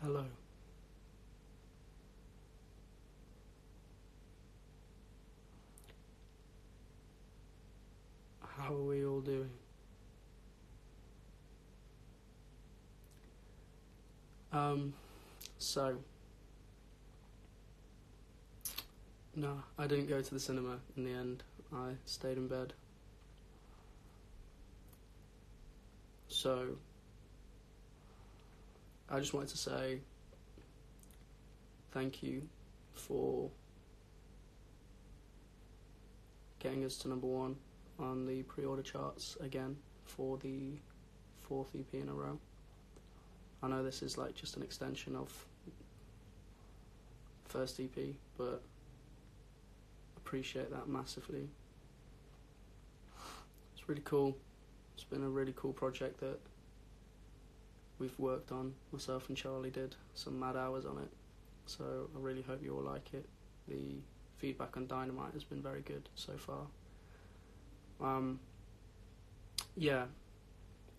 Hello. How are we all doing? So, no, I didn't go to the cinema in the end. I stayed in bed. So, I just wanted to say thank you for getting us to number one on the pre-order charts again for the 4th EP in a row. I know this is like just an extension of first EP, but appreciate that massively. It's really cool. It's been a really cool project that we've worked on. Myself and Charlie did some mad hours on it, so I really hope you all like it. The feedback on Dynamite has been very good so far. Yeah,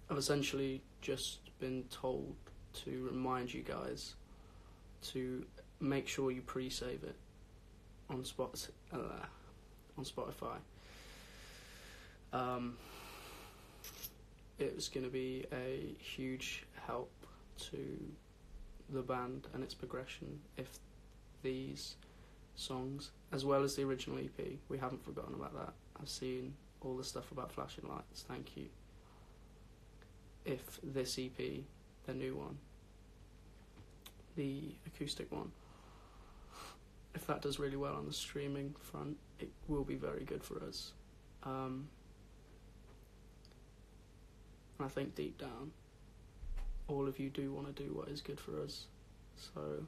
I've essentially just been told to remind you guys to make sure you pre-save it on Spotify. It was going to be a huge help to the band and its progression if these songs, as well as the original EP, we haven't forgotten about that. I've seen all the stuff about Flashing Lights, thank you. If this EP, the new one, the acoustic one, if that does really well on the streaming front, it will be very good for us. I think deep down, all of you do want to do what is good for us. So,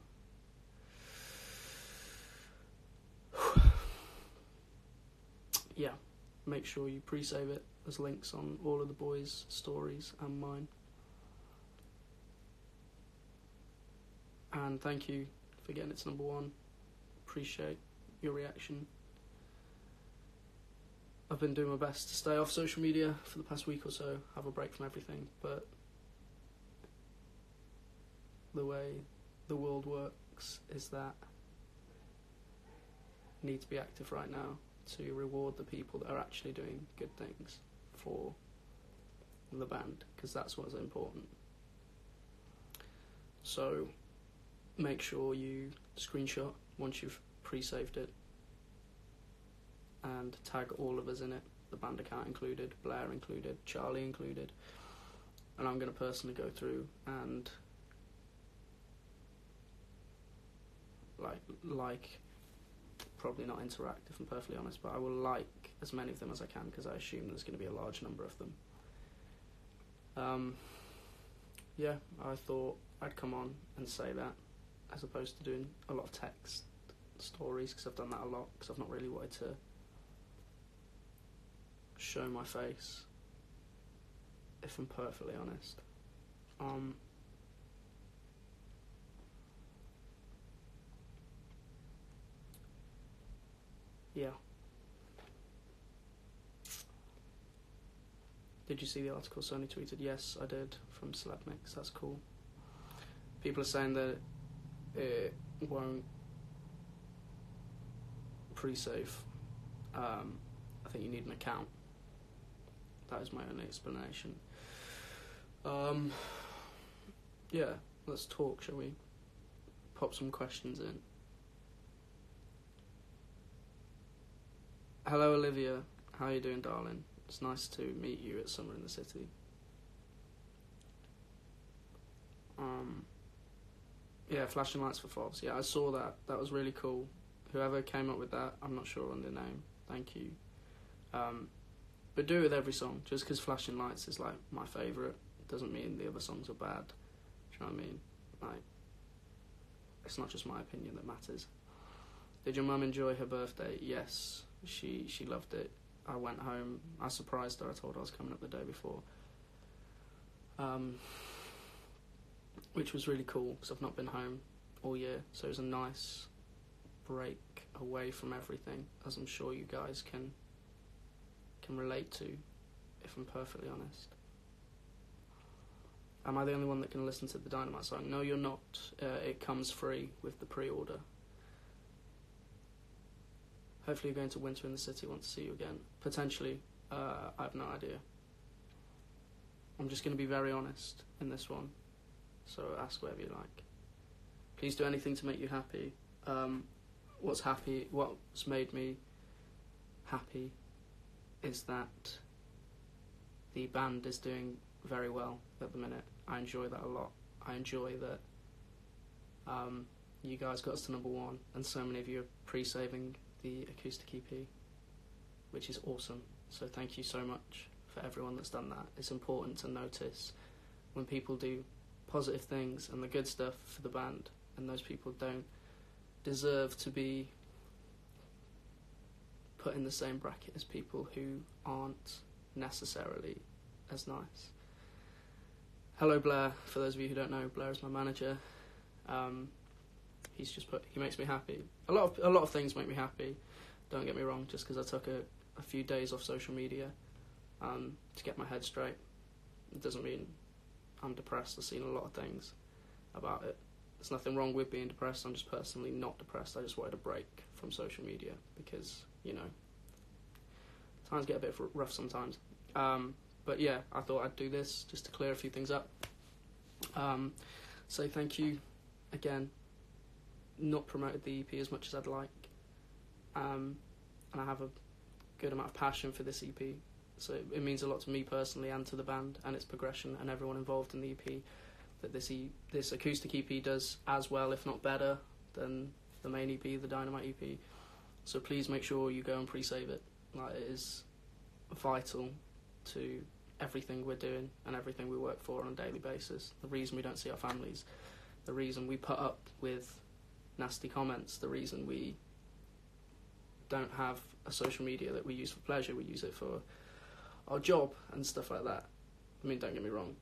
yeah, make sure you pre-save it. There's links on all of the boys' stories and mine. And thank you for getting it to number one. Appreciate your reaction. I've been doing my best to stay off social media for the past week or so, have a break from everything, but the way the world works is that I need to be active right now to reward the people that are actually doing good things for the band, because that's what's important. So make sure you screenshot once you've pre-saved it and tag all of us in it, the band account included, Blair included, Charlie included, and I'm going to personally go through and like probably not interact, if I'm perfectly honest, but I will like as many of them as I can, because I assume there's going to be a large number of them. Yeah, I thought I'd come on and say that, as opposed to doing a lot of text stories, because I've done that a lot, because I've not really wanted to show my face, if I'm perfectly honest. Yeah. Did you see the article Sony tweeted? Yes, I did, from Slapmix. That's cool. People are saying that it won't pre-save. I think you need an account. That is my only explanation. Yeah, let's talk, shall we? Pop some questions in. Hello, Olivia. How are you doing, darling? It's nice to meet you at Summer in the City. Yeah, Flashing Lights for Fobs. Yeah, I saw that. That was really cool. Whoever came up with that, I'm not sure on their name. Thank you. But do it with every song. Just because Flashing Lights is like my favourite doesn't mean the other songs are bad. Do you know what I mean? Like, it's not just my opinion that matters. Did your mum enjoy her birthday? Yes, she loved it. I went home. I surprised her. I told her I was coming up the day before. Which was really cool, because I've not been home all year. So it was a nice break away from everything, as I'm sure you guys can relate to, if I'm perfectly honest. Am I the only one that can listen to the Dynamite song? No, you're not. It comes free with the pre-order. Hopefully you're going to Winter in the City, want to see you again. Potentially, I have no idea. I'm just going to be very honest in this one, so ask whatever you like. Please do anything to make you happy. What's made me happy is that the band is doing very well at the minute. I enjoy that a lot. I enjoy that you guys got us to number 1, and so many of you are pre-saving the acoustic EP, which is awesome. So thank you so much for everyone that's done that. It's important to notice when people do positive things and the good stuff for the band, and those people don't deserve to be put in the same bracket as people who aren't necessarily as nice. Hello Blair, for those of you who don't know, Blair is my manager. He makes me happy. A lot of things make me happy, don't get me wrong, just because I took a few days off social media to get my head straight. It doesn't mean I'm depressed. I've seen a lot of things about it. There's nothing wrong with being depressed. I'm just personally not depressed. I just wanted a break from social media because, times get a bit rough sometimes. But yeah, I thought I'd do this just to clear a few things up. Say thank you again. Not promoted the EP as much as I'd like. And I have a good amount of passion for this EP. So it means a lot to me personally and to the band and its progression and everyone involved in the EP, that this acoustic EP does as well, if not better, than the main EP, the Dynamite EP. So please make sure you go and pre-save it. It is vital to everything we're doing and everything we work for on a daily basis. The reason we don't see our families, the reason we put up with nasty comments, the reason we don't have a social media that we use for pleasure, we use it for our job and stuff like that. I mean, don't get me wrong,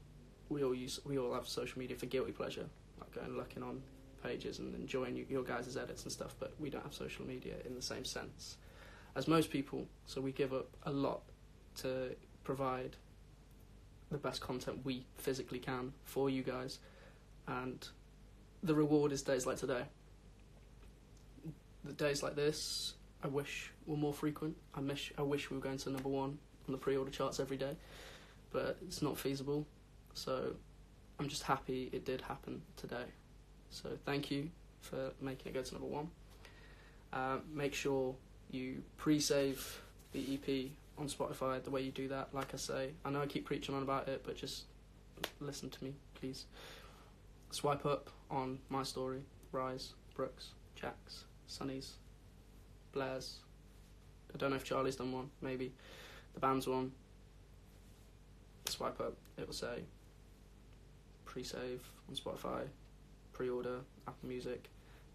we all have social media for guilty pleasure, like going and looking on pages and enjoying your guys' edits and stuff, but we don't have social media in the same sense as most people, so we give up a lot to provide the best content we physically can for you guys, and the reward is days like today. The days like this, I wish were more frequent. I wish we were going to number 1 on the pre-order charts every day, but it's not feasible, so I'm just happy it did happen today. So thank you for making it go to number 1. Make sure you pre-save the EP on Spotify the way you do that. Like I say, I know I keep preaching on about it, but just listen to me, please. Swipe up on my story, Rise, Brooks, Jack's, Sonny's, Blair's. I don't know if Charlie's done one, maybe. The band's one. Swipe up, it will say pre-save on Spotify, pre-order, Apple Music,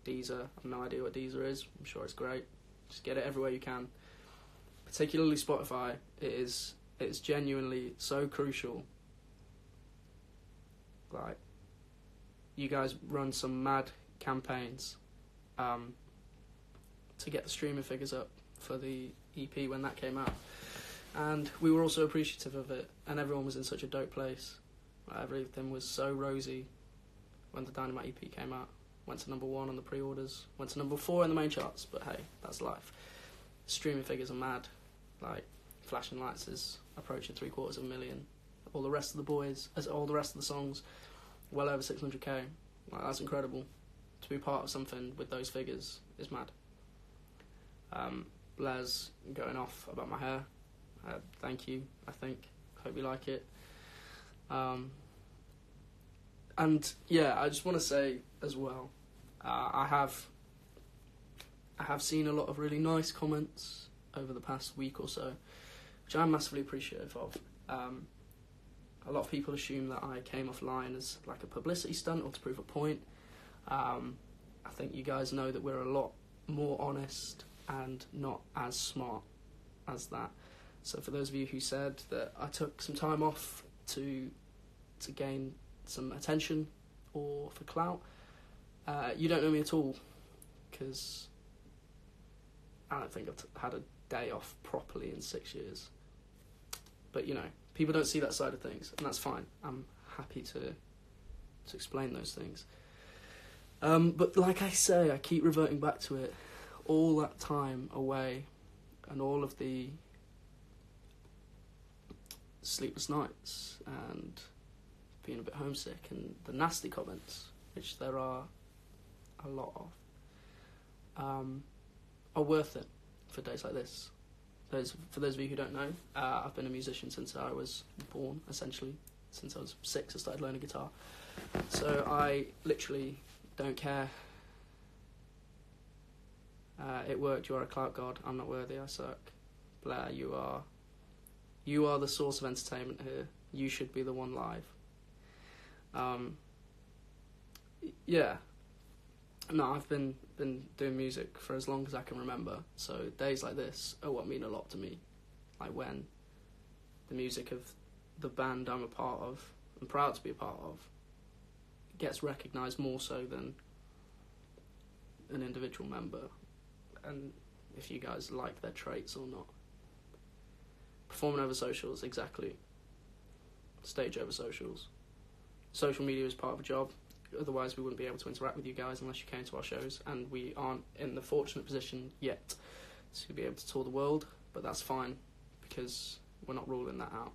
Deezer. I have no idea what Deezer is. I'm sure it's great. Just get it everywhere you can. Particularly Spotify, it's genuinely so crucial. Like, you guys run some mad campaigns to get the streaming figures up for the EP when that came out, and we were also appreciative of it, and everyone was in such a dope place. Everything was so rosy when the Dynamite EP came out. Went to number 1 on the pre-orders, went to number 4 in the main charts, but hey, that's life. Streaming figures are mad. Like, Flashing Lights is approaching 750,000. All the rest of the songs, well over 600k. Like, that's incredible. To be part of something with those figures is mad. Blair's going off about my hair. Thank you, I think. Hope you like it. And yeah, I just want to say as well, I have seen a lot of really nice comments over the past week or so, which I'm massively appreciative of. A lot of people assume that I came offline as like a publicity stunt or to prove a point. I think you guys know that we're a lot more honest and not as smart as that. So for those of you who said that I took some time off to gain some attention or for clout, you don't know me at all, because I don't think I've had a day off properly in 6 years. But people don't see that side of things, and that's fine. I'm happy to explain those things. But like I say, I keep reverting back to it. All that time away and all of the sleepless nights and being a bit homesick and the nasty comments, which there are a lot of, are worth it for days like this. For those of you who don't know, I've been a musician since I was born, essentially. Since I was 6, I started learning guitar. So I literally don't care. It worked, you are a clout god, I'm not worthy, I suck. Blair, you are the source of entertainment here. You should be the one live. Yeah. No, I've been doing music for as long as I can remember, so days like this are what mean a lot to me. Like when the music of the band I'm a part of, and proud to be a part of, gets recognised more so than an individual member, and if you guys like their traits or not. Performing over socials, exactly. Stage over socials. Social media is part of a job. Otherwise, we wouldn't be able to interact with you guys unless you came to our shows, and we aren't in the fortunate position yet to be able to tour the world, but that's fine, because we're not ruling that out.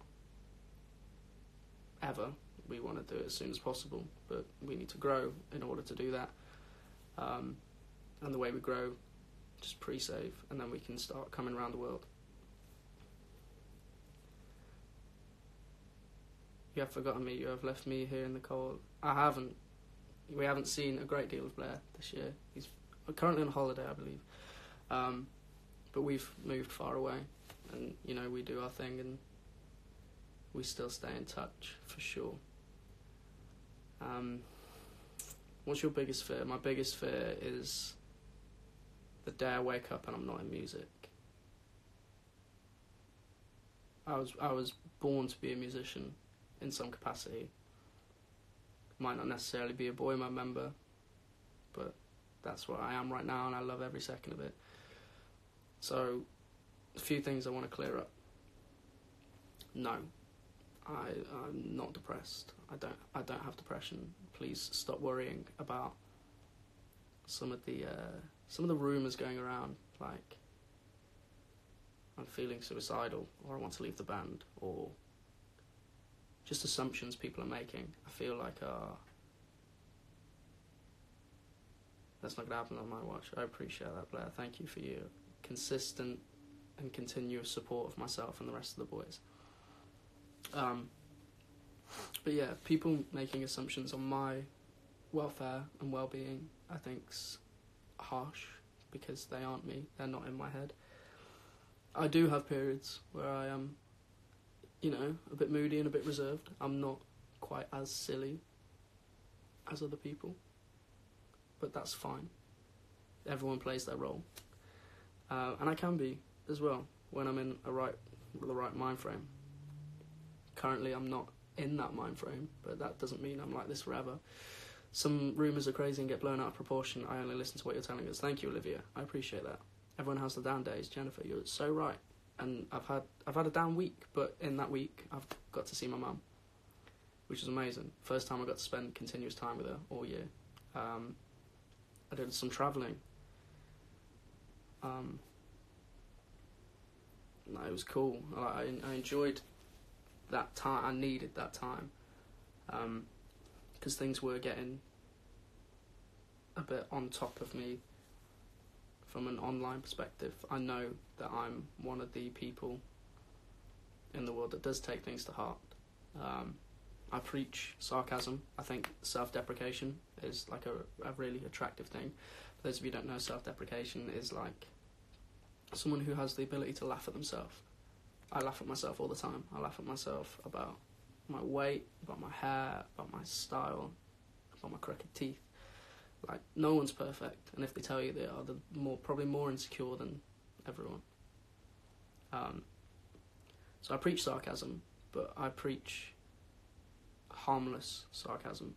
Ever. We want to do it as soon as possible, but we need to grow in order to do that. And the way we grow, just pre-save, and then we can start coming around the world. You have forgotten me, you have left me here in the cold. I haven't. We haven't seen a great deal of Blair this year. He's currently on holiday, I believe. But we've moved far away, and, you know, we do our thing, and we still stay in touch, for sure. What's your biggest fear? My biggest fear is the day I wake up and I'm not in music. I was born to be a musician in some capacity. Might not necessarily be a Boyma member, but that's what I am right now, and I love every second of it. So, a few things I want to clear up. No, I'm not depressed. I don't have depression. Please stop worrying about some of the rumours going around, like I'm feeling suicidal, or I want to leave the band, or just assumptions people are making. I feel like, that's not going to happen on my watch. I appreciate that, Blair. Thank you for your consistent and continuous support of myself and the rest of the boys. But yeah, people making assumptions on my welfare and well-being, I think's harsh, because they aren't me. They're not in my head. I do have periods where I am, you know, a bit moody and a bit reserved. I'm not quite as silly as other people, but that's fine. Everyone plays their role. And I can be as well when I'm in the right mind frame. Currently I'm not in that mind frame, but that doesn't mean I'm like this forever. Some rumours are crazy and get blown out of proportion. I only listen to what you're telling us. Thank you, Olivia. I appreciate that. Everyone has the down days. Jennifer, you're so right. And I've had a down week, but in that week I've got to see my mum, which is amazing. First time I got to spend continuous time with her all year. I did some travelling. No, it was cool. I enjoyed that time. I needed that time, because things were getting a bit on top of me from an online perspective. I know that I'm one of the people in the world that does take things to heart. I preach sarcasm. I think self-deprecation is like a really attractive thing. For those of you who don't know, self-deprecation is like someone who has the ability to laugh at themselves. I laugh at myself all the time. I laugh at myself about my weight, about my hair, about my style, about my crooked teeth. Like, no one's perfect, and if they tell you they are, they're probably more insecure than everyone. So I preach sarcasm, but I preach harmless sarcasm.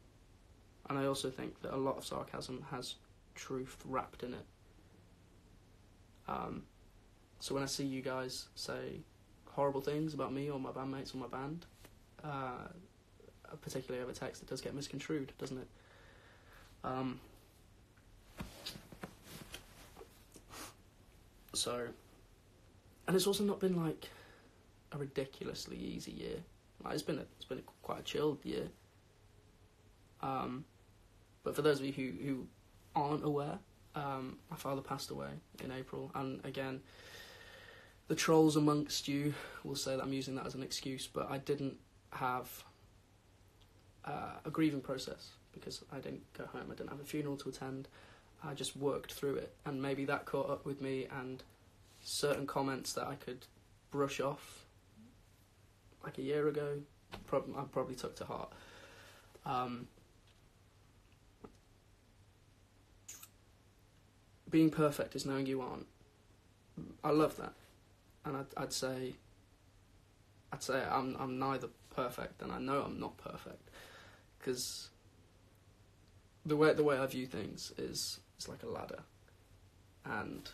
And I also think that a lot of sarcasm has truth wrapped in it. So when I see you guys say horrible things about me or my bandmates or my band, particularly over text, it does get misconstrued, doesn't it? So, and it's also not been like a ridiculously easy year. Like, it's been quite a chilled year. But for those of you who aren't aware, my father passed away in April, and again, the trolls amongst you will say that I'm using that as an excuse, but I didn't have a grieving process because I didn't go home, I didn't have a funeral to attend, I just worked through it, and maybe that caught up with me, and certain comments that I could brush off like a year ago, I probably took to heart. Being perfect is knowing you aren't. I love that, and I'd say I'm neither perfect, and I know I'm not perfect, because the way I view things is it's like a ladder, and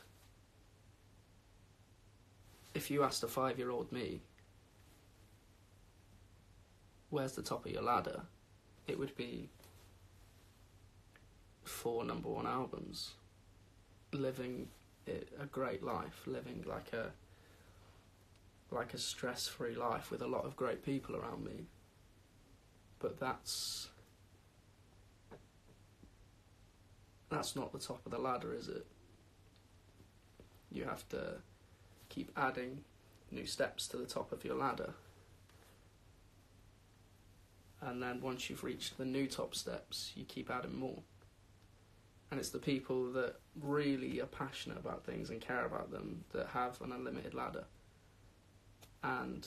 if you asked a 5-year-old me, where's the top of your ladder, it would be 4 number 1 albums, living a great life, living like a stress-free life with a lot of great people around me. But that's not the top of the ladder, is it? You have to keep adding new steps to the top of your ladder. And then once you've reached the new top steps, you keep adding more. And it's the people that really are passionate about things and care about them that have an unlimited ladder. And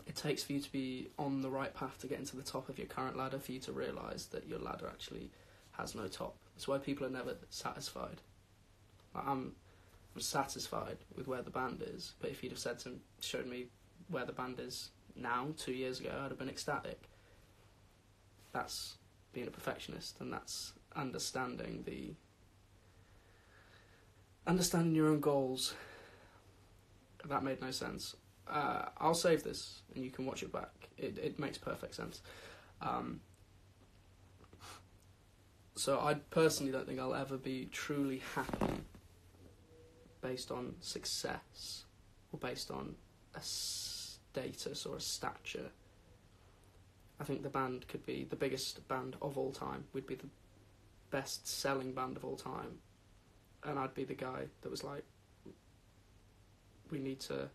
it takes for you to be on the right path to get into the top of your current ladder for you to realise that your ladder actually has no top. That's why people are never satisfied. Like, I'm satisfied with where the band is, but if you'd have showed me where the band is now, 2 years ago, I'd have been ecstatic. That's being a perfectionist, and that's understanding your own goals. That made no sense. I'll save this and you can watch it back. It makes perfect sense. So I personally don't think I'll ever be truly happy based on success or based on a status or a stature. I think the band could be the biggest band of all time. We'd be the best-selling band of all time. And I'd be the guy that was like, we need to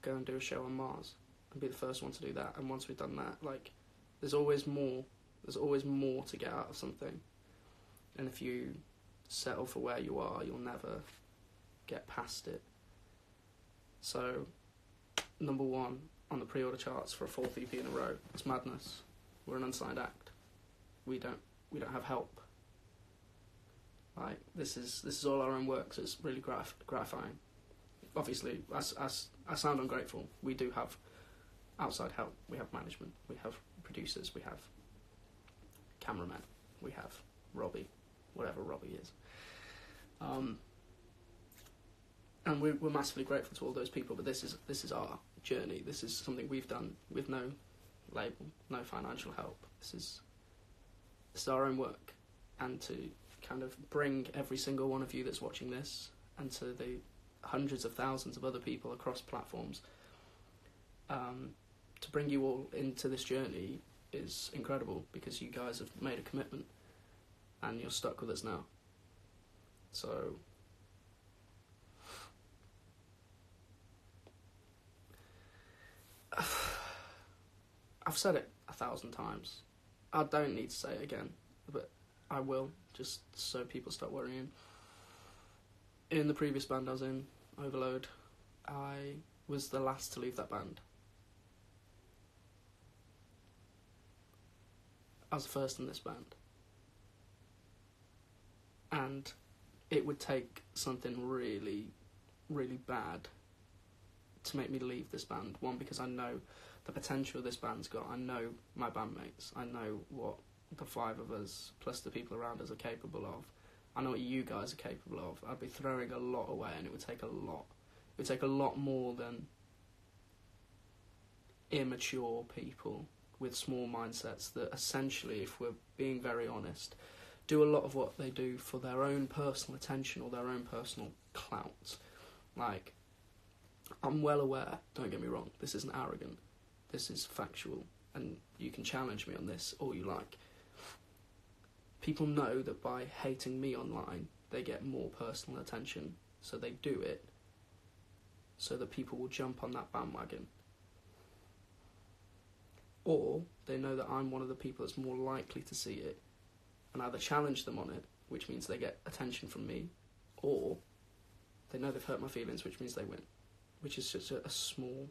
go and do a show on Mars and be the first one to do that. And once we've done that, like, there's always more to get out of something. And if you settle for where you are, you'll never get past it. So, number 1 on the pre-order charts for a 4th EP in a row. It's madness. We're an unsigned act. We don't have help. Like, this is all our own work, so it's really gratifying. Obviously, I sound ungrateful. We do have outside help. We have management. We have producers. We have cameramen. We have Robbie, whatever Robbie is. And we're massively grateful to all those people. But this is our journey. This is something we've done with no label, no financial help. This is our own work, and to kind of bring every single one of you that's watching this, and to the hundreds of thousands of other people across platforms, to bring you all into this journey is incredible, because you guys have made a commitment and you're stuck with us now. So I've said it 1,000 times. I don't need to say it again, but I will, just so people stop worrying. In the previous band I was in, Overload, I was the last to leave that band. I was the first in this band. And it would take something really, really bad to make me leave this band. One, because I know the potential this band's got. I know my bandmates. I know what the 5 of us, plus the people around us, are capable of. I know what you guys are capable of. I'd be throwing a lot away, and it would take a lot. It would take a lot more than immature people with small mindsets that essentially, if we're being very honest, do a lot of what they do for their own personal attention or their own personal clout. Like, I'm well aware, don't get me wrong, this isn't arrogant, this is factual, and you can challenge me on this all you like. People know that by hating me online, they get more personal attention, so they do it so that people will jump on that bandwagon. Or they know that I'm one of the people that's more likely to see it and either challenge them on it, which means they get attention from me, or they know they've hurt my feelings, which means they win, which is just a small,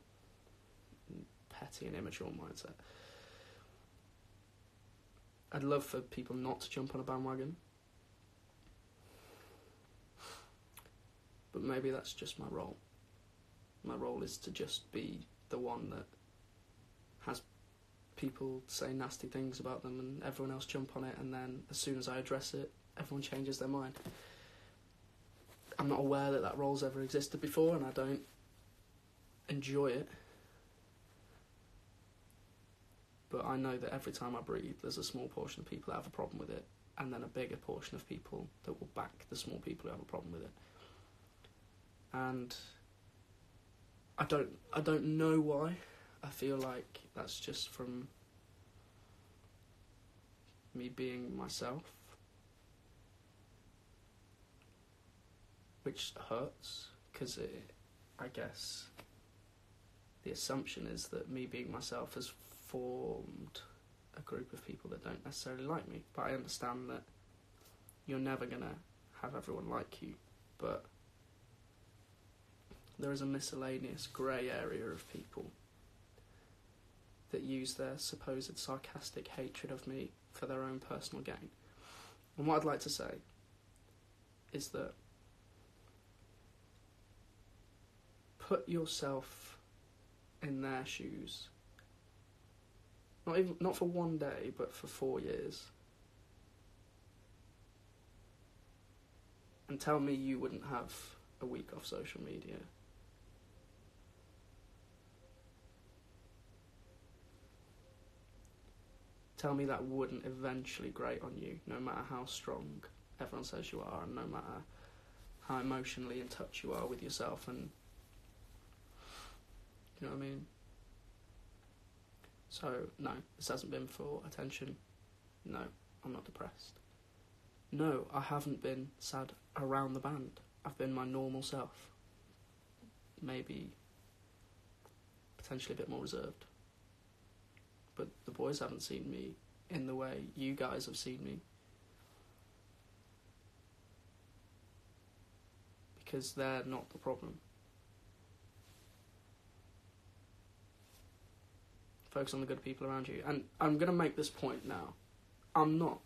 petty and immature mindset. I'd love for people not to jump on a bandwagon, but maybe that's just my role. My role is to just be the one that has people say nasty things about them and everyone else jump on it, and then as soon as I address it, everyone changes their mind. I'm not aware that role's ever existed before, and I don't enjoy it. But I know that every time I breathe, there's a small portion of people that have a problem with it, and then a bigger portion of people that will back the small people who have a problem with it. And I don't know why. I feel like that's just from me being myself, which hurts, because I guess the assumption is that me being myself has formed a group of people that don't necessarily like me. But I understand that you're never going to have everyone like you, but there is a miscellaneous grey area of people that use their supposed sarcastic hatred of me for their own personal gain. And what I'd like to say is that put yourself in their shoes, not for one day, but for 4 years, and tell me you wouldn't have a week off social media. Tell me that wouldn't eventually grate on you, no matter how strong everyone says you are, and no matter how emotionally in touch you are with yourself, and you know what I mean? So, no, this hasn't been for attention. No, I'm not depressed. No, I haven't been sad around the band. I've been my normal self. Maybe potentially a bit more reserved. But the boys haven't seen me in the way you guys have seen me. Because they're not the problem. Focus on the good people around you. And I'm going to make this point now. I'm not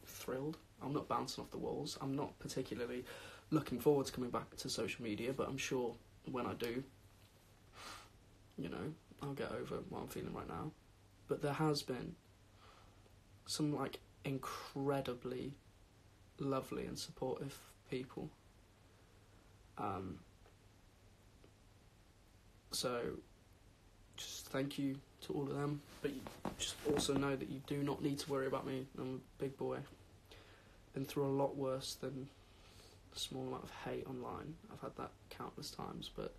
thrilled. I'm not bouncing off the walls. I'm not particularly looking forward to coming back to social media, but I'm sure when I do, you know, I'll get over what I'm feeling right now. But there has been some, like, incredibly lovely and supportive people. So just thank you to all of them, but you just also know that you do not need to worry about me. I'm a big boy. Been through a lot worse than a small amount of hate online. I've had that countless times, but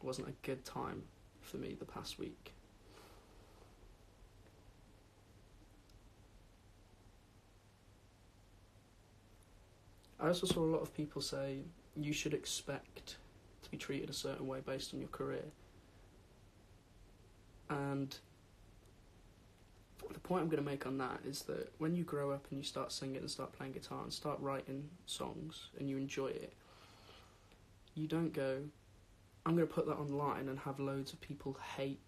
it wasn't a good time for me the past week. I also saw a lot of people say you should expect to be treated a certain way based on your career. And the point I'm going to make on that is that when you grow up and you start singing and start playing guitar and start writing songs and you enjoy it, you don't go, I'm going to put that online and have loads of people hate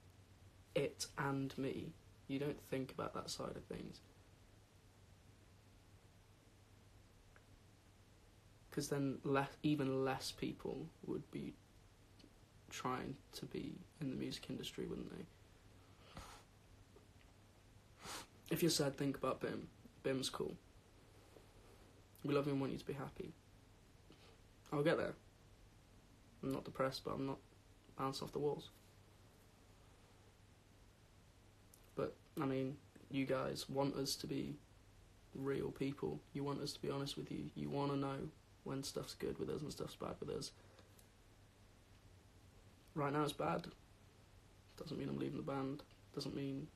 it and me. You don't think about that side of things. Because then even less people would be trying to be in the music industry, wouldn't they? If you're sad, think about Bim. Bim's cool. We love you and want you to be happy. I'll get there. I'm not depressed, but I'm not bouncing off the walls. I mean, you guys want us to be real people. You want us to be honest with you. You want to know when stuff's good with us and stuff's bad with us. Right now it's bad. Doesn't mean I'm leaving the band. Doesn't mean...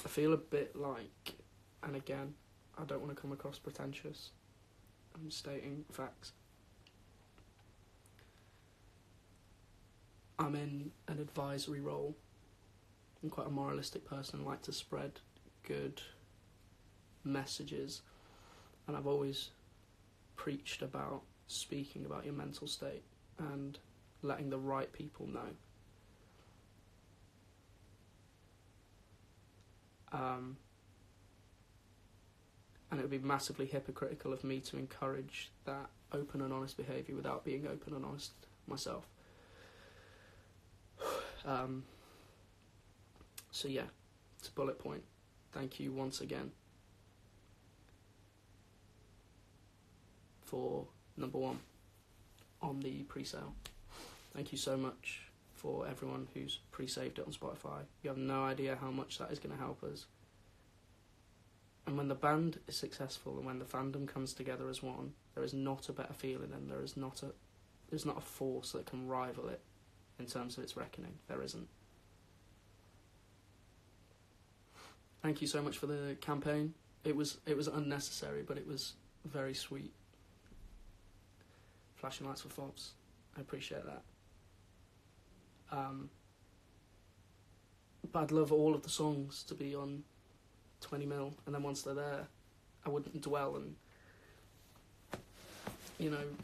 I feel a bit like, and again, I don't want to come across pretentious. I'm stating facts. I'm in an advisory role. I'm quite a moralistic person. I like to spread good messages. And I've always preached about speaking about your mental state and letting the right people know. And it would be massively hypocritical of me to encourage that open and honest behaviour without being open and honest myself. So yeah, it's a bullet point. Thank you once again for number 1 on the pre-sale. Thank you so much for everyone who's pre-saved it on Spotify. You have no idea how much that is going to help us. And when the band is successful and when the fandom comes together as one, there is not a better feeling, and there's not a force that can rival it in terms of its reckoning. There isn't. Thank you so much for the campaign. It was unnecessary, but it was very sweet. Flashing lights for fobs. I appreciate that. But I'd love all of the songs to be on 20mm, and then once they're there, I wouldn't dwell and,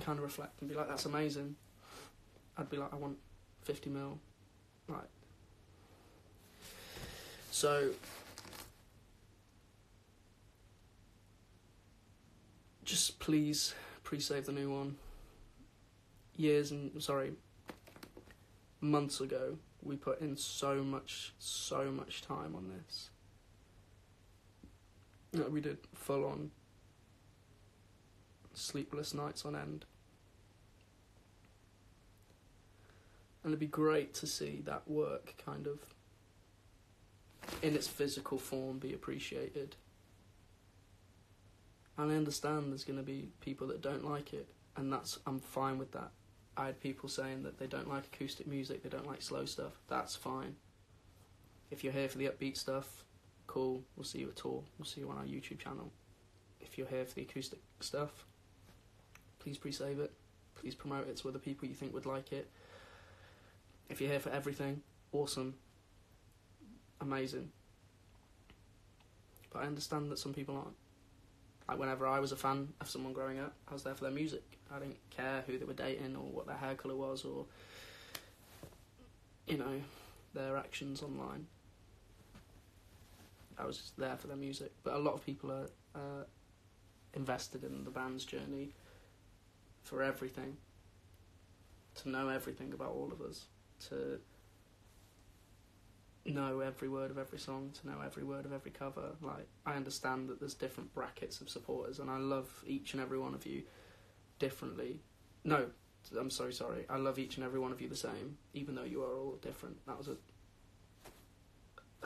kind of reflect and be like, that's amazing. I'd be like, I want 50mm. Right. So, just please pre-save the new one. Months ago, we put in so much time on this. We did full-on sleepless nights on end. And it'd be great to see that work kind of in its physical form be appreciated. And I understand there's going to be people that don't like it, and I'm fine with that. I had people saying that they don't like acoustic music, they don't like slow stuff. That's fine. If you're here for the upbeat stuff, cool, we'll see you at tour, we'll see you on our YouTube channel. If you're here for the acoustic stuff, please pre-save it, please promote it to other people you think would like it. If you're here for everything, awesome, amazing. But I understand that some people aren't. Like, whenever I was a fan of someone growing up, I was there for their music. I didn't care who they were dating or what their hair colour was or, their actions online. I was just there for their music. But a lot of people are invested in the band's journey for everything. To know everything about all of us. To know every word of every song, to know every word of every cover. Like, I understand that there's different brackets of supporters, and I love each and every one of you differently. No, I'm sorry. I love each and every one of you the same, even though you are all different. That was a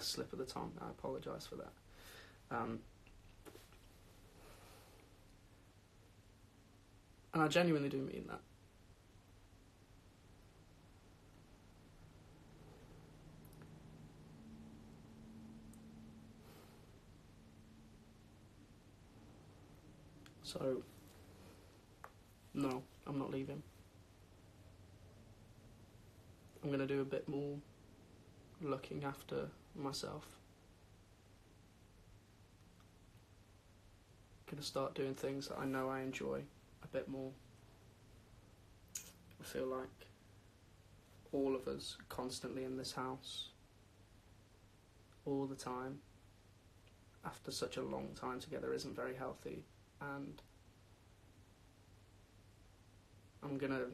slip of the tongue. I apologise for that. And I genuinely do mean that. So, no, I'm not leaving. I'm going to do a bit more looking after myself. I'm going to start doing things that I know I enjoy a bit more. I feel like all of us constantly in this house, all the time, after such a long time together isn't very healthy. And I'm going to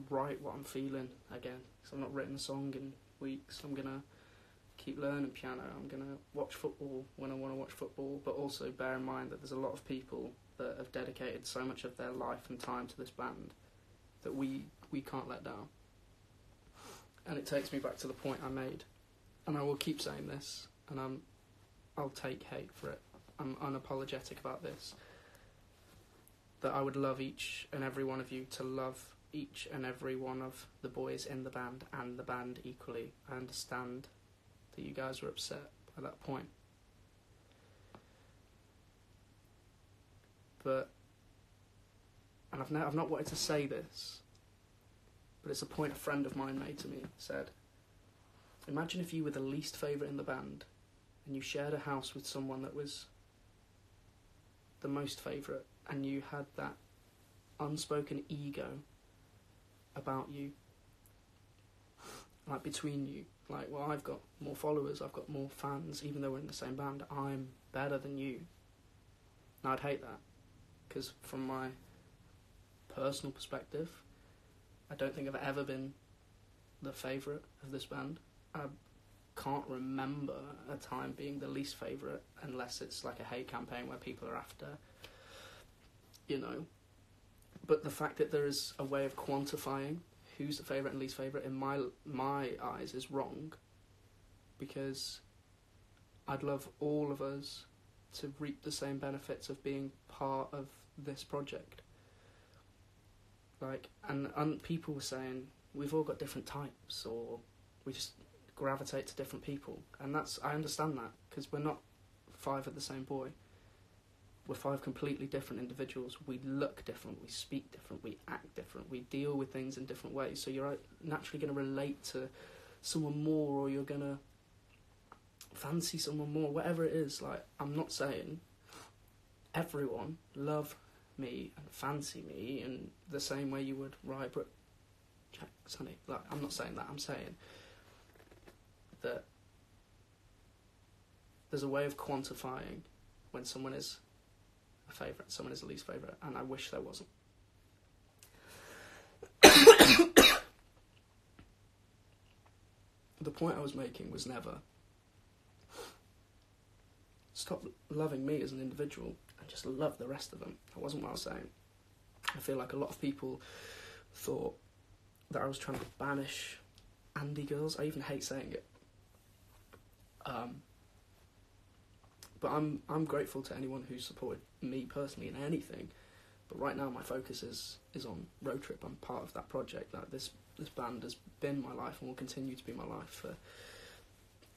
write what I'm feeling again, because I've not written a song in weeks. I'm going to keep learning piano. I'm going to watch football when I want to watch football, but also bear in mind that there's a lot of people that have dedicated so much of their life and time to this band that we can't let down. And it takes me back to the point I made, and I will keep saying this, and I'll take hate for it. I'm unapologetic about this. That I would love each and every one of you to love each and every one of the boys in the band and the band equally. I understand that you guys were upset by that point. But, and I've not wanted to say this, but it's a point a friend of mine made to me. Said, imagine if you were the least favourite in the band and you shared a house with someone that was the most favourite, and you had that unspoken ego about you, like between you, like, well, I've got more followers, I've got more fans, even though we're in the same band, I'm better than you. And I'd hate that, because from my personal perspective, I don't think I've ever been the favourite of this band. I can't remember a time being the least favourite, unless it's like a hate campaign where people are after, you know. But the fact that there is a way of quantifying who's the favourite and least favourite in my eyes is wrong, because I'd love all of us to reap the same benefits of being part of this project. Like, and people were saying we've all got different types, or we just gravitate to different people, and I understand that, because we're not 5 of the same boy. We're 5 completely different individuals. We look different, we speak different, we act different, we deal with things in different ways. So you're naturally going to relate to someone more, or you're going to fancy someone more, whatever it is. Like, I'm not saying everyone love me and fancy me in the same way you would Rye, Jack, Sonny. Like, I'm not saying that. I'm saying that there's a way of quantifying when someone is a favourite, someone is a least favourite, and I wish there wasn't. The point I was making was never stop loving me as an individual and just love the rest of them. That wasn't what I was saying. I feel like a lot of people thought that I was trying to banish Andy girls. I even hate saying it. But I'm grateful to anyone who supported me personally in anything. But right now my focus is on Road Trip. I'm part of that project. Like, this band has been my life and will continue to be my life for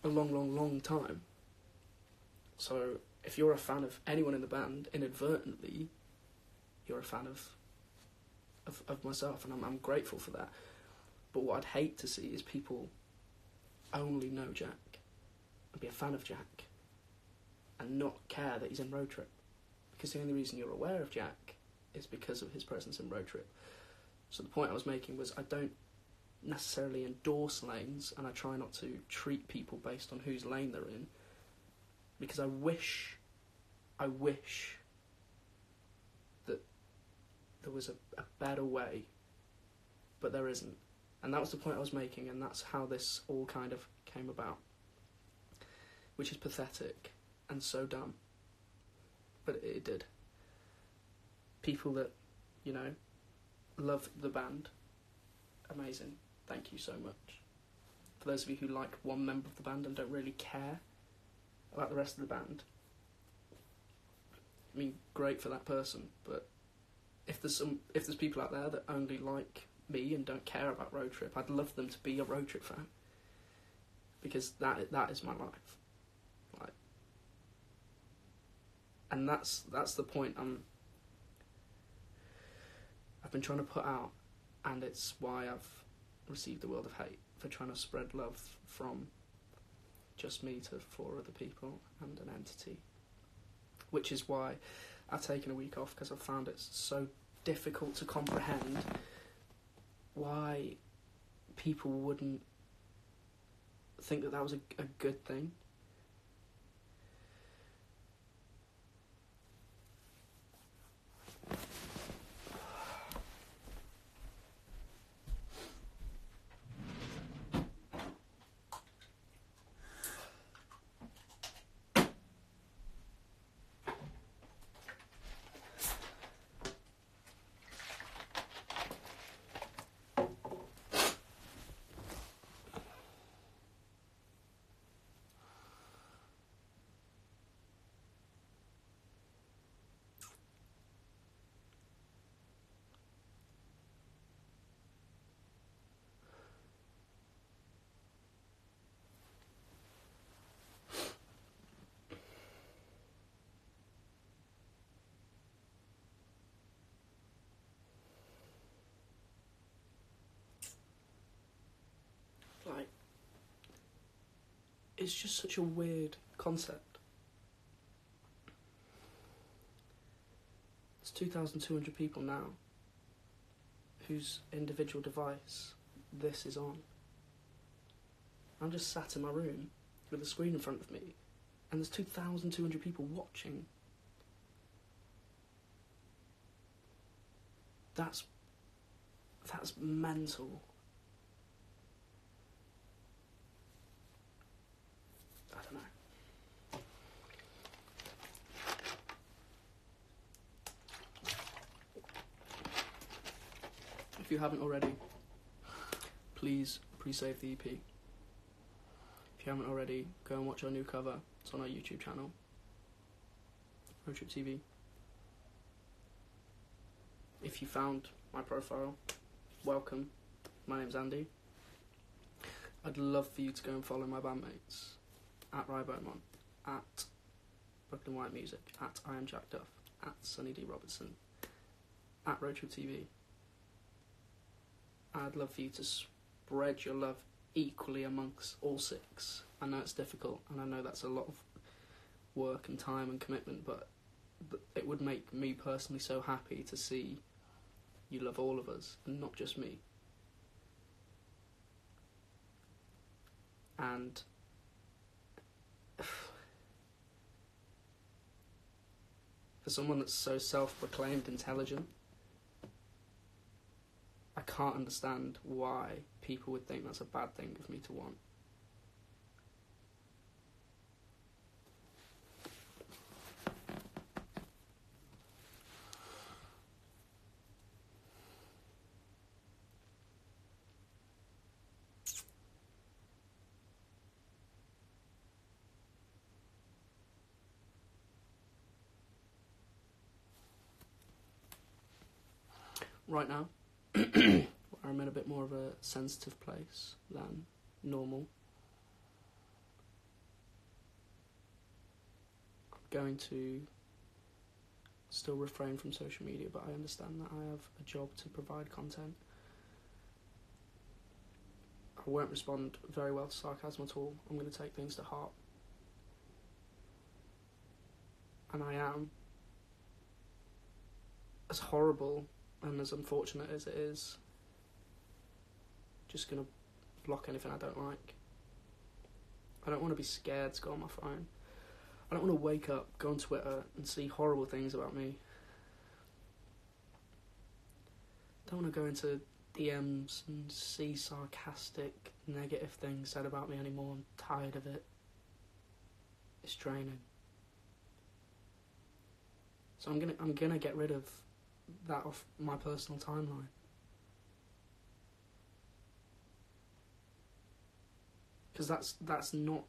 a long, long, long time. So if you're a fan of anyone in the band, inadvertently, you're a fan of myself, and I'm grateful for that. But what I'd hate to see is people only know Jack and be a fan of Jack and not care that he's in Road Trip, because the only reason you're aware of Jack is because of his presence in Road Trip. So the point I was making was I don't necessarily endorse lanes, and I try not to treat people based on whose lane they're in, because I wish that there was a better way, but there isn't. And that was the point I was making, and that's how this all kind of came about, which is pathetic and so dumb, but it did. People that, you know, love the band, amazing, thank you so much. For those of you who like one member of the band and don't really care about the rest of the band, I mean, great for that person, but if there's people out there that only like me and don't care about Road Trip, I'd love them to be a Road Trip fan, because that is my life. Like, and that's the point I've been trying to put out, and it's why I've received a world of hate for trying to spread love from just me to 4 other people and an entity, which is why I've taken a week off, because I've found it so difficult to comprehend why people wouldn't think that was a good thing. Like, it's just such a weird concept. There's 2,200 people now whose individual device this is on. I'm just sat in my room with a screen in front of me, and there's 2,200 people watching. That's mental. I don't know. If you haven't already, please pre-save the EP. If you haven't already, go and watch our new cover. It's on our YouTube channel, Road Trip TV. If you found my profile, welcome. My name's Andy. I'd love for you to go and follow my bandmates at Rybonemon, at Brooklyn White Music, at I Am Jack Duff, at Sonny D Robertson, at Road Trip TV. I'd love for you to spread your love equally amongst all 6. I know it's difficult, and I know that's a lot of work and time and commitment, but it would make me personally so happy to see you love all of us, and not just me. And for someone that's so self-proclaimed intelligent, I can't understand why people would think that's a bad thing of me to want. Right now, I'm in a bit more of a sensitive place than normal. I'm going to still refrain from social media, but I understand that I have a job to provide content. I won't respond very well to sarcasm at all. I'm going to take things to heart. And I am, as horrible and as unfortunate as it is, just going to block anything I don't like. I don't want to be scared to go on my phone. I don't want to wake up, go on Twitter and see horrible things about me. I don't want to go into DMs and see sarcastic, negative things said about me anymore. I'm tired of it. It's draining. So I'm gonna get rid of that off my personal timeline. Because that's not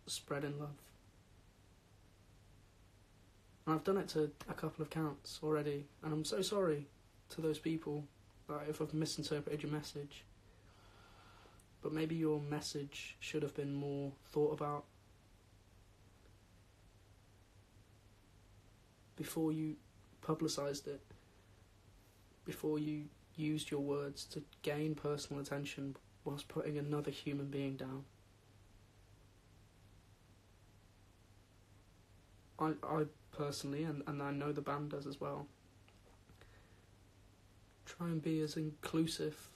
spreading love. And I've done it to a couple of accounts already, and I'm so sorry to those people if I've misinterpreted your message. But maybe your message should have been more thought about before you publicised it, before you used your words to gain personal attention whilst putting another human being down. I personally, and I know the band does as well, try and be as inclusive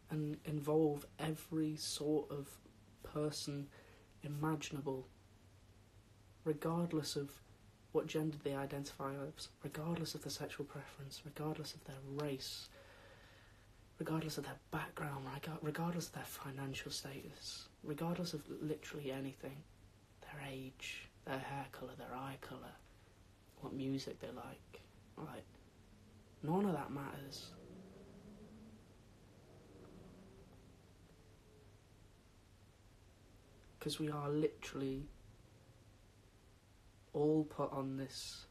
and involve every sort of person imaginable, regardless of what gender they identify as, regardless of their sexual preference, regardless of their race, regardless of their background, regardless of their financial status, regardless of literally anything, their age, their hair colour, their eye colour, what music they like. Like, none of that matters. Because we are literally all put on this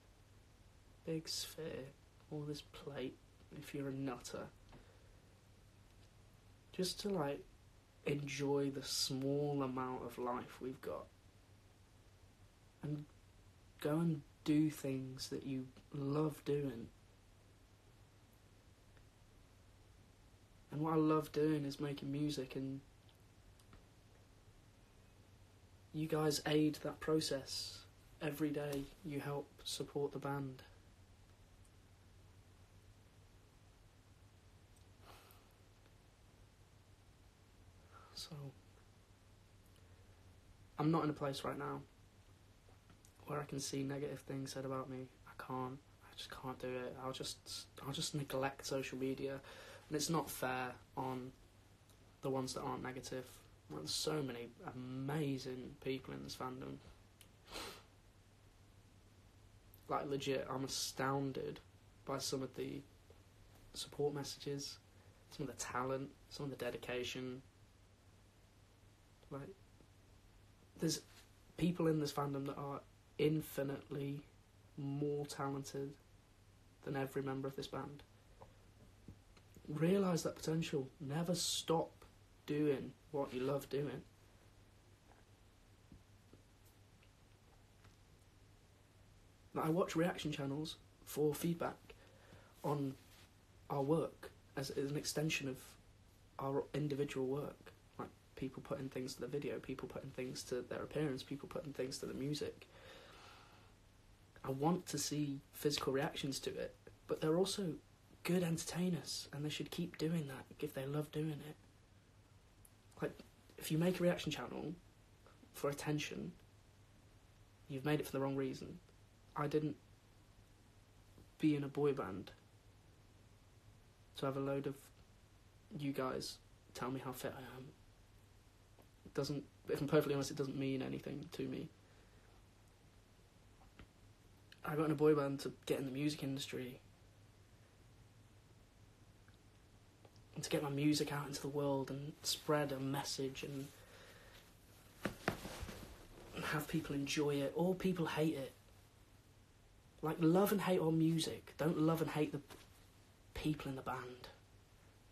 big sphere, or this plate, if you're a nutter, just to, like, enjoy the small amount of life we've got. And go and do things that you love doing. And what I love doing is making music, and you guys aid that process. Every day you help support the band. So, I'm not in a place right now where I can see negative things said about me. I just can't do it. I'll just neglect social media, and it's not fair on the ones that aren't negative. Well, there's so many amazing people in this fandom. Like, legit, I'm astounded by some of the support messages, some of the talent, some of the dedication. Like, there's people in this fandom that are infinitely more talented than every member of this band. Realise that potential. Never stop doing what you love doing. I watch reaction channels for feedback on our work as an extension of our individual work. Like, people putting things to the video, people putting things to their appearance, people putting things to the music. I want to see physical reactions to it, but they're also good entertainers, and they should keep doing that if they love doing it. Like, if you make a reaction channel for attention, you've made it for the wrong reason. I didn't be in a boy band to have a load of you guys tell me how fit I am. It doesn't, if I'm perfectly honest, it doesn't mean anything to me. I got in a boy band to get in the music industry and to get my music out into the world and spread a message and have people enjoy it, or people hate it. Like, love and hate our music. Don't love and hate the people in the band.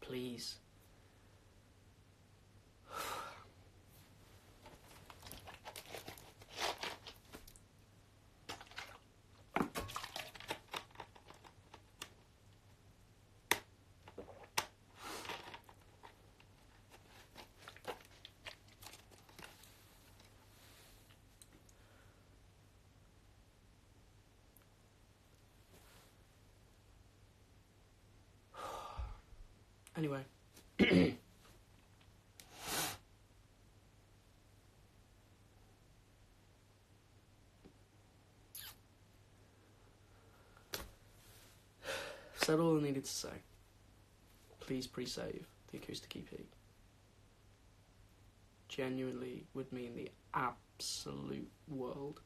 Please. Anyway. Said all I needed to say. Please pre-save the acoustic EP. Genuinely would mean the absolute world.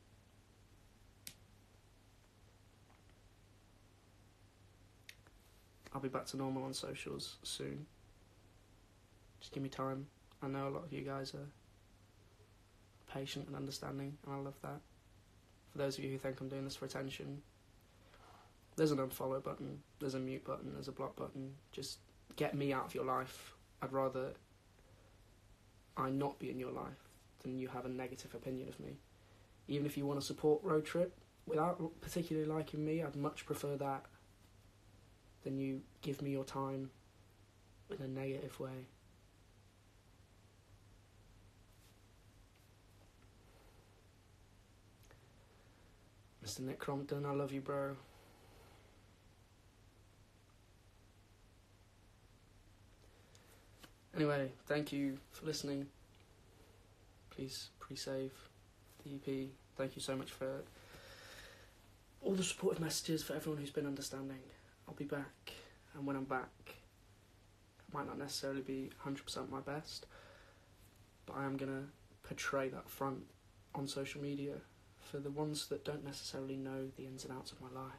I'll be back to normal on socials soon. Just give me time. I know a lot of you guys are patient and understanding, and I love that. For those of you who think I'm doing this for attention, there's an unfollow button, there's a mute button, there's a block button. Just get me out of your life. I'd rather I not be in your life than you have a negative opinion of me. Even if you want to support Road Trip without particularly liking me, I'd much prefer that than you give me your time in a negative way. Mr. Nick Crompton, I love you, bro. Anyway, thank you for listening. Please pre-save the EP. Thank you so much for all the supportive messages, for everyone who's been understanding. I'll be back, and when I'm back, it might not necessarily be 100% my best, but I am going to portray that front on social media for the ones that don't necessarily know the ins and outs of my life.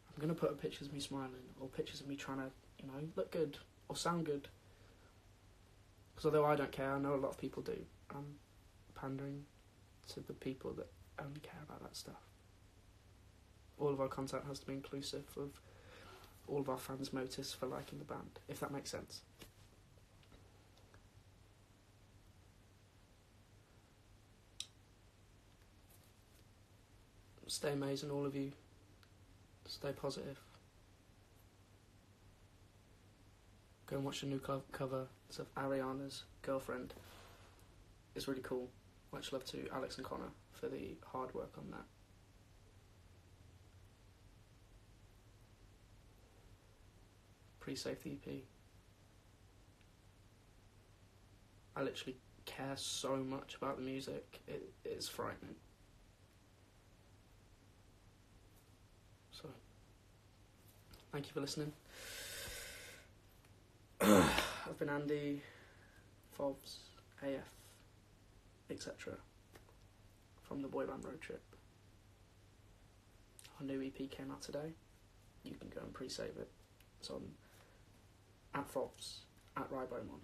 I'm going to put up pictures of me smiling, or pictures of me trying to, look good, or sound good. Because although I don't care, I know a lot of people do. I'm pandering to the people that only care about that stuff. All of our content has to be inclusive of all of our fans' motives for liking the band, if that makes sense. Stay amazing, all of you. Stay positive. Go and watch the new cover of Ariana's Girlfriend. It's really cool. Much love to Alex and Connor for the hard work on that. Pre-save the EP. I literally care so much about the music, it is frightening. So, thank you for listening. I've been Andy, Fobs, AF, etc. from the Boy Band Road Trip. Our new EP came out today. You can go and pre-save it. It's on at Fobs, at Ribomon,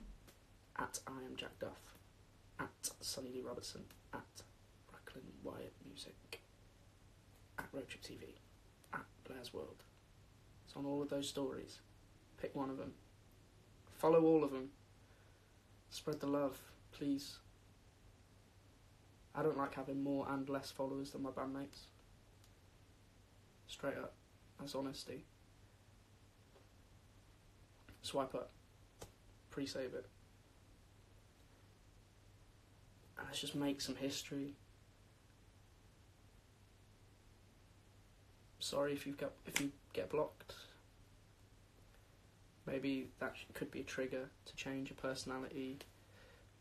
at I am Jack Duff, at Sonny D Robertson, at Brooklyn Wyatt Music, at Road Trip TV, at Blair's World. It's on all of those stories. Pick one of them. Follow all of them. Spread the love, please. I don't like having more and less followers than my bandmates. Straight up. That's honesty. Swipe up. Pre-save it. And let's just make some history. Sorry if you get blocked. Maybe that could be a trigger to change a personality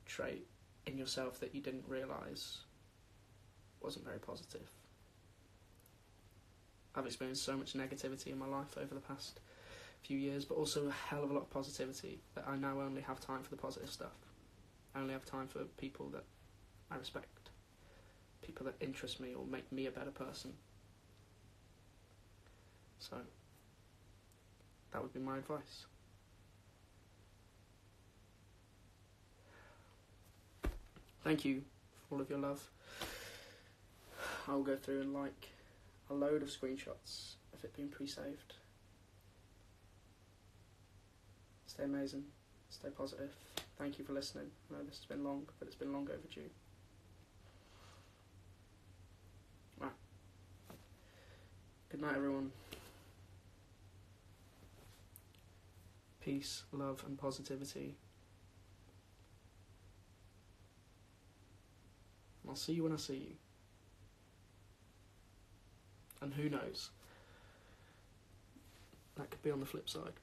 trait in yourself that you didn't realise wasn't very positive. I've experienced so much negativity in my life over the past few years, but also a hell of a lot of positivity, that I now only have time for the positive stuff. I only have time for people that I respect, people that interest me or make me a better person. So, that would be my advice. Thank you for all of your love. I'll go through and like a load of screenshots of it being pre-saved. Stay amazing. Stay positive. Thank you for listening. I know this has been long, but it's been long overdue. Right. Good night, everyone. Peace, love, and positivity. I'll see you when I see you. And who knows? That could be on the flip side.